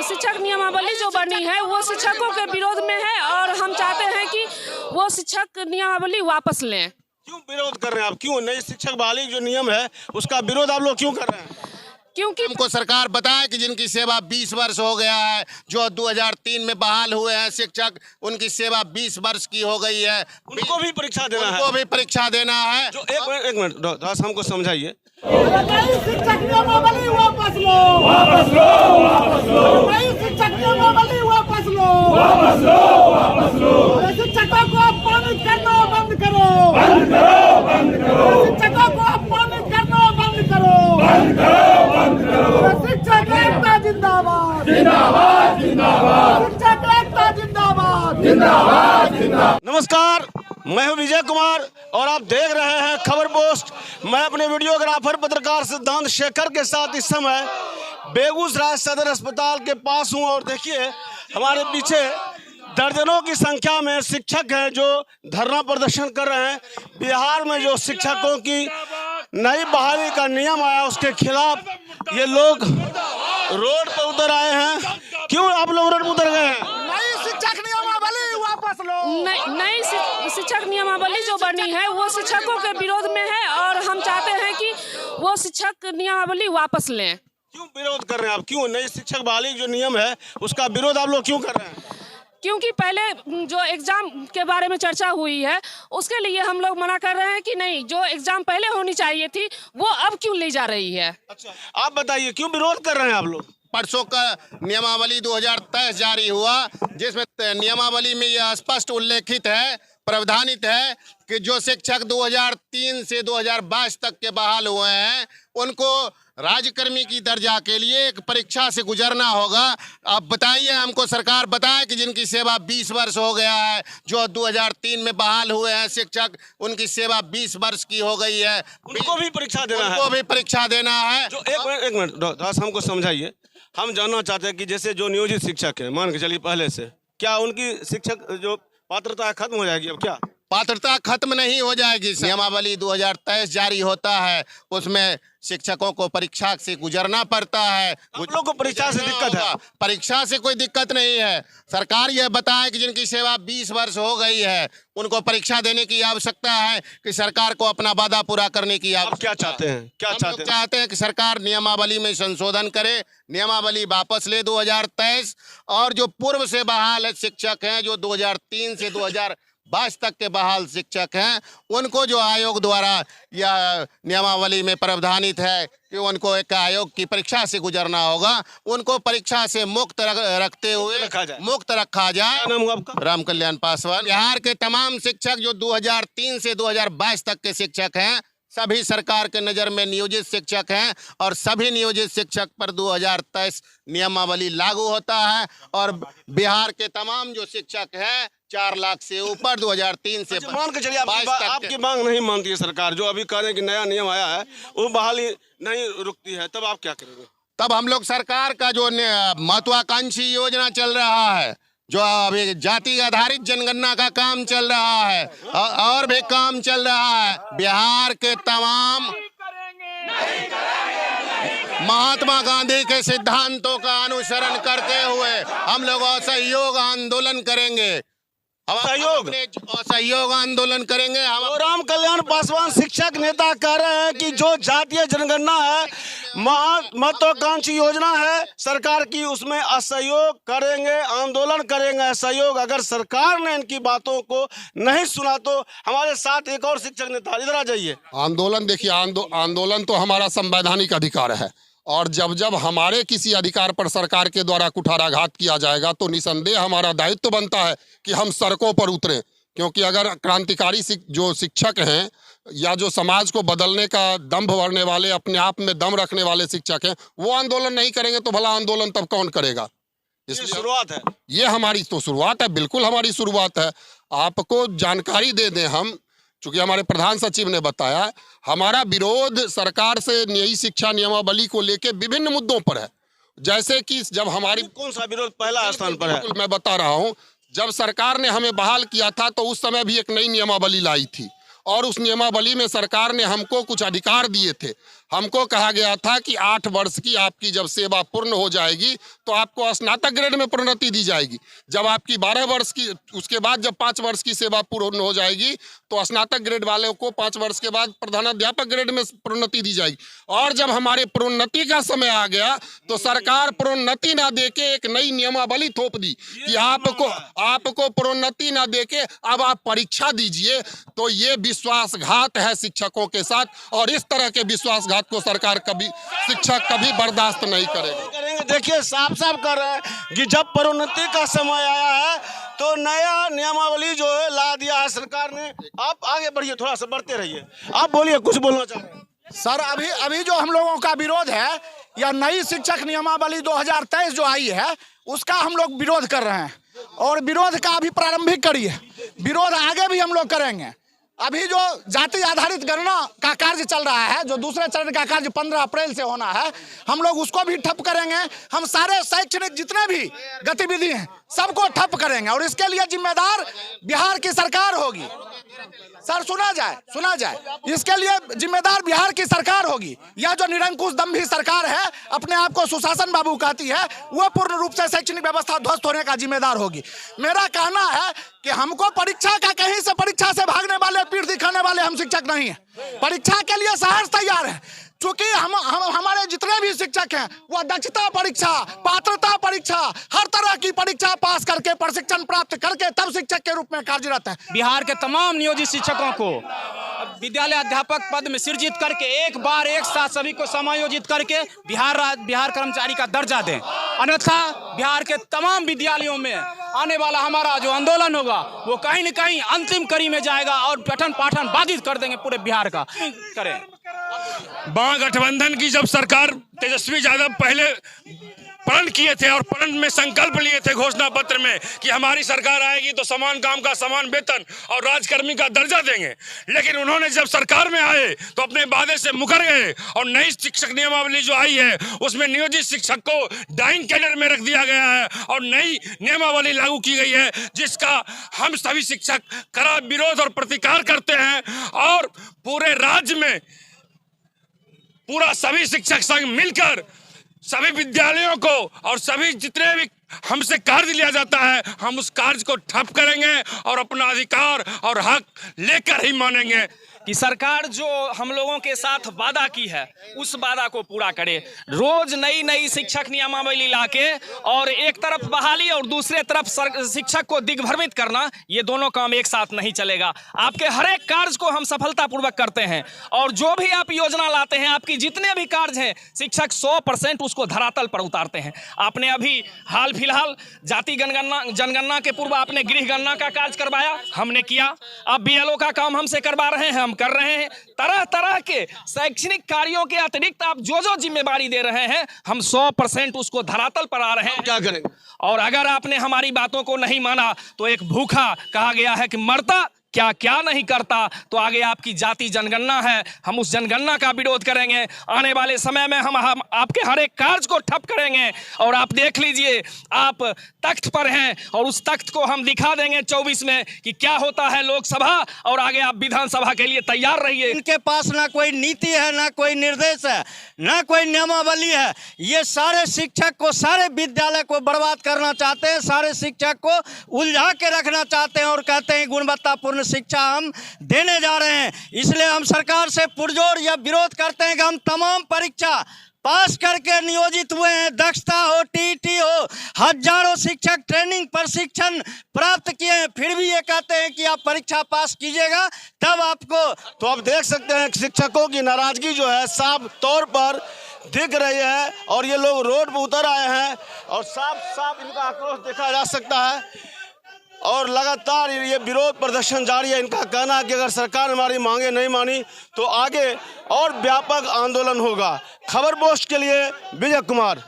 शिक्षक नियमावली जो बनी है वो शिक्षकों के विरोध में है और हम चाहते हैं कि वो शिक्षक नियमावली वापस लें। क्यों विरोध कर रहे हैं आप? क्यों नई शिक्षक बहाली जो नियम है उसका विरोध आप लोग क्यों कर रहे हैं? क्योंकि हमको सरकार बताए कि जिनकी सेवा 20 वर्ष हो गया है, जो 2003 में बहाल हुए हैं शिक्षक, उनकी सेवा 20 वर्ष की हो गई है, उनको भी परीक्षा देना है। उनको भी परीक्षा देना है। जो एक मिनट दास हमको समझाइए। शिक्षक नियमावली वापस लो, वापस लो, वापस लो। नई शिक्षक नियमावली वापस लो, वापस लो, वापस लो। शिक्षकों को अपमानित करना बंद करो, बंद करो, बंद करो। शिक्षकों को अपमानित करना बंद करो, बंद करो, बंद करो। शिक्षक एकता जिंदाबाद, जिंदाबाद, जिंदाबाद। शिक्षक एकता जिंदाबाद, जिंदाबाद, जिंदाबाद। नमस्कार, मैं हूं विजय कुमार और आप देख रहे हैं खबर पोस्ट। मैं अपने वीडियोग्राफर पत्रकार सिद्धांत शेखर के साथ इस समय बेगूसराय सदर अस्पताल के पास हूं और देखिए हमारे पीछे दर्जनों की संख्या में शिक्षक हैं जो धरना प्रदर्शन कर रहे हैं। बिहार में जो शिक्षकों की नई बहाली का नियम आया उसके खिलाफ ये लोग रोड पर उतर आए हैं। क्यों आप लोग रोड पर उतर गए हैं? नई शिक्षक नियमावली वापस लो। नई शिक्षक नियमावली जो बनी है वो शिक्षकों के विरोध में है और हम चाहते हैं कि वो शिक्षक नियमावली वापस लें। क्यों विरोध कर रहे हैं आप? क्यों नई शिक्षक बहाली जो नियम है उसका विरोध आप लोग क्यों कर रहे हैं? क्योंकि पहले जो एग्जाम के बारे में चर्चा हुई है उसके लिए हम लोग मना कर रहे हैं कि नहीं, जो एग्जाम पहले होनी चाहिए थी वो अब क्यों ले जा रही है। अच्छा, आप बताइए क्यों विरोध कर रहे हैं आप लोग? परसों का नियमावली 2023 जारी हुआ, जिसमें नियमावली में यह स्पष्ट उल्लेखित है, प्रावधानित है कि जो शिक्षक 2003 से 2022 तक के बहाल हुए हैं उनको राज्यकर्मी की दर्जा के लिए एक परीक्षा से गुजरना होगा। अब बताइए, हमको सरकार बताए कि जिनकी सेवा 20 वर्ष हो गया है, जो 2003 में बहाल हुए हैं शिक्षक, उनकी सेवा 20 वर्ष की हो गई है, उनको भी परीक्षा देना है। उनको भी परीक्षा देना है। जो एक मिनट दास हमको समझाइए। हम जानना चाहते हैं कि जैसे जो नियोजित शिक्षक है, मान के चलिए पहले से, क्या उनकी शिक्षक जो पात्रता खत्म हो जाएगी? अब क्या पात्रता खत्म नहीं हो जाएगी। नियमावली 2023 जारी होता है, उसमें शिक्षकों को परीक्षा से गुजरना पड़ता है। आप लोग को परीक्षा से दिक्कत है? परीक्षा से कोई दिक्कत नहीं है। सरकार यह बताए कि जिनकी सेवा 20 वर्ष हो गई है उनको परीक्षा देने की आवश्यकता है कि सरकार को अपना वादा पूरा करने की आवश्यकता। क्या चाहते हैं? क्या चाहते हैं कि सरकार नियमावली में संशोधन करे, नियमावली वापस ले 2023, और जो पूर्व से बहाल शिक्षक हैं, जो 2003 से 2022 तक के बहाल शिक्षक हैं, उनको जो आयोग द्वारा या नियमावली में प्रावधानित है कि उनको एक आयोग की परीक्षा से गुजरना होगा, उनको परीक्षा से मुक्त रखते हुए मुक्त रखा जाए। क्या नाम हुआ आपका? राम कल्याण पासवान। बिहार के तमाम शिक्षक जो 2003 से 2022 तक के शिक्षक हैं, सभी सरकार के नज़र में नियोजित शिक्षक हैं और सभी नियोजित शिक्षक पर 2023 नियमावली लागू होता है। और बिहार के तमाम जो शिक्षक हैं 4 लाख से ऊपर 2003 से मान के चलिए आपकी मांग नहीं मानती है सरकार, जो अभी कह रहे हैं कि नया नियम आया है वो बहाली नहीं रुकती है, तब आप क्या करेंगे? तब हम लोग सरकार का जो महत्वाकांक्षी योजना चल रहा है, जो अभी जाति आधारित जनगणना का काम चल रहा है और भी काम चल रहा है, बिहार के तमाम महात्मा गांधी के सिद्धांतों का अनुसरण करते हुए हम लोग असहयोग आंदोलन करेंगे। असहयोग आंदोलन करेंगे। हम राम कल्याण पासवान शिक्षक नेता कह रहे हैं कि जो जातीय जनगणना है, महत्वाकांक्षी योजना है सरकार की, उसमें असहयोग करेंगे, आंदोलन करेंगे। असहयोग, अगर सरकार ने इनकी बातों को नहीं सुना तो हमारे साथ एक और शिक्षक नेता, इधर आ जाइए। आंदोलन देखिए, आंदोलन तो हमारा संवैधानिक अधिकार है और जब जब हमारे किसी अधिकार पर सरकार के द्वारा कुठाराघात किया जाएगा तो निसंदेह हमारा दायित्व बनता है कि हम सड़कों पर उतरें। क्योंकि अगर क्रांतिकारी जो शिक्षक हैं या जो समाज को बदलने का दम्भ भरने वाले, अपने आप में दम रखने वाले शिक्षक हैं, वो आंदोलन नहीं करेंगे तो भला आंदोलन तब कौन करेगा? इसलिए शुरुआत है, ये हमारी तो शुरुआत है, बिल्कुल हमारी शुरुआत है। आपको जानकारी दे दें हम, चूंकि हमारे प्रधान सचिव ने बताया, हमारा विरोध सरकार से नई शिक्षा नियमावली को लेकर विभिन्न मुद्दों पर है। जैसे कि जब हमारी कौन सा विरोध पहला स्थान पर है? मैं बता रहा हूं, जब सरकार ने हमें बहाल किया था तो उस समय भी एक नई नियमावली लाई थी और उस नियमावली में सरकार ने हमको कुछ अधिकार दिए थे। हमको कहा गया था कि 8 वर्ष की आपकी जब सेवा पूर्ण हो जाएगी तो आपको स्नातक ग्रेड में प्रोन्नति दी जाएगी। जब आपकी 12 वर्ष की, उसके बाद जब 5 वर्ष की सेवा पूर्ण हो जाएगी तो स्नातक ग्रेड वालों को 5 वर्ष के बाद प्रधानाध्यापक ग्रेड में प्रोन्नति दी जाएगी। और जब हमारे प्रोन्नति का समय आ गया तो सरकार प्रोन्नति ना देके एक नई नियमावली थोप दी कि आपको प्रोन्नति ना देके अब आप परीक्षा दीजिए। तो ये विश्वासघात है शिक्षकों के साथ, और इस तरह के विश्वासघात को सरकार शिक्षक कभी बर्दाश्त नहीं करेंगे। देखिए साफ साफ कर रहे हैं कि जब प्रोन्नति का समय आया है तो नया नियमावली जो है ला दिया है सरकार ने। आप आगे बढ़िए, थोड़ा सा बढ़ते रहिए, आप बोलिए, कुछ बोलना चाह रहे हैं। सर अभी जो हम लोगों का विरोध है, या नई शिक्षक नियमावली 2023 जो आई है उसका हम लोग विरोध कर रहे हैं, और विरोध का अभी प्रारंभिक कड़ी है, विरोध आगे भी हम लोग करेंगे। अभी जो जाति आधारित गणना का कार्य चल रहा है, जो दूसरे चरण का कार्य 15 अप्रैल से होना है, हम लोग उसको भी ठप करेंगे। हम सारे शैक्षणिक जितने भी गतिविधि हैं सबको ठप करेंगे, और इसके लिए जिम्मेदार बिहार की सरकार होगी। सर सुना जाए, इसके लिए जिम्मेदार बिहार की सरकार होगी। यह जो निरंकुश दम्भी सरकार है, अपने आप को सुशासन बाबू कहती है, वो पूर्ण रूप से शैक्षणिक व्यवस्था ध्वस्त होने का जिम्मेदार होगी। मेरा कहना है कि हमको परीक्षा का, कहीं से परीक्षा से भागने वाले, पीठ दिखाने वाले हम शिक्षक नहीं है। परीक्षा के लिए सहर्ष तैयार है, चूंकि हमारे जितने भी शिक्षक हैं वो दक्षता परीक्षा, पात्रता परीक्षा, हर तरह की परीक्षा पास करके, प्रशिक्षण प्राप्त करके तब शिक्षक के रूप में कार्यरत है। बिहार के तमाम नियोजित शिक्षकों को विद्यालय अध्यापक पद में सृजित करके एक बार एक साथ सभी को समायोजित करके बिहार कर्मचारी का दर्जा दें, अन्यथा बिहार के तमाम विद्यालयों में आने वाला हमारा जो आंदोलन होगा वो कहीं न कहीं अंतिम कड़ी में जाएगा और पठन पाठन बाधित कर देंगे पूरे बिहार का। करें महागठबंधन की जब सरकार, तेजस्वी यादव पहले प्रण किए थे और प्रण में संकल्प लिए थे घोषणा पत्र में कि हमारी सरकार आएगी तो समान काम का समान वेतन और राजकर्मी का दर्जा देंगे, लेकिन उन्होंने जब सरकार में आए तो अपने वादे से मुकर गए और नई शिक्षक नियमावली जो आई है उसमें नियोजित शिक्षक को डाइंग कैडर में रख दिया गया है और नई नियमावली लागू की गई है, जिसका हम सभी शिक्षक कड़ा विरोध और प्रतिकार करते हैं। और पूरे राज्य में पूरा सभी शिक्षक संघ मिलकर सभी विद्यालयों को और सभी जितने भी हमसे कार्य लिया जाता है, हम उस कार्य को ठप करेंगे और अपना अधिकार और हक लेकर ही मानेंगे कि सरकार जो हम लोगों के साथ वादा की है उस वादा को पूरा करे। रोज नई नई शिक्षक नियमावली लाके और एक तरफ बहाली और दूसरे तरफ शिक्षक को दिग्भ्रमित करना, ये दोनों काम एक साथ नहीं चलेगा। आपके हर एक कार्य को हम सफलतापूर्वक करते हैं, और जो भी आप योजना लाते हैं, आपकी जितने भी कार्य हैं, शिक्षक 100% उसको धरातल पर उतारते हैं। आपने अभी हाल फिलहाल जाति जनगणना के पूर्व आपने गृह गणना का कार्य करवाया, हमने किया। अब BLO का काम हमसे करवा रहे हैं, हम कर रहे हैं। तरह तरह के शैक्षणिक कार्यों के अतिरिक्त आप जो जिम्मेदारी दे रहे हैं, हम 100% उसको धरातल पर आ रहे हैं। क्या करेंगे? और अगर आपने हमारी बातों को नहीं माना तो एक भूखा कहा गया है कि मरता क्या क्या नहीं करता। तो आगे आपकी जाति जनगणना है, हम उस जनगणना का विरोध करेंगे। आने वाले समय में हम आपके हर एक कार्य को ठप करेंगे। और आप देख लीजिए, आप तख्त पर हैं और उस तख्त को हम दिखा देंगे 24 में कि क्या होता है लोकसभा, और आगे आप विधानसभा के लिए तैयार रहिए। इनके पास ना कोई नीति है, ना कोई निर्देश है, ना कोई नियमावली है। ये सारे शिक्षक को, सारे विद्यालय को बर्बाद करना चाहते हैं, सारे शिक्षक को उलझा के रखना चाहते हैं और कहते हैं गुणवत्तापूर्ण शिक्षा हम देने जा रहे हैं। इसलिए हम सरकार से पुरजोर यह विरोध करते हैं कि हम तमाम परीक्षा पास करके नियोजित हुए हैं, दक्षता हो, TET हो, हजारों शिक्षक ट्रेनिंग प्रशिक्षण प्राप्त किए हैं, फिर भी ये कहते हैं कि आप परीक्षा पास कीजिएगा तब आपको। तो आप देख सकते हैं शिक्षकों की नाराजगी जो है साफ तौर पर दिख रही है, और ये लोग रोड पर उतर आए हैं और साफ साफ इनका आक्रोश देखा जा सकता है। और लगातार ये विरोध प्रदर्शन जारी है। इनका कहना है कि अगर सरकार हमारी मांगे नहीं मानी तो आगे और व्यापक आंदोलन होगा। खबर पोस्ट के लिए विजय कुमार।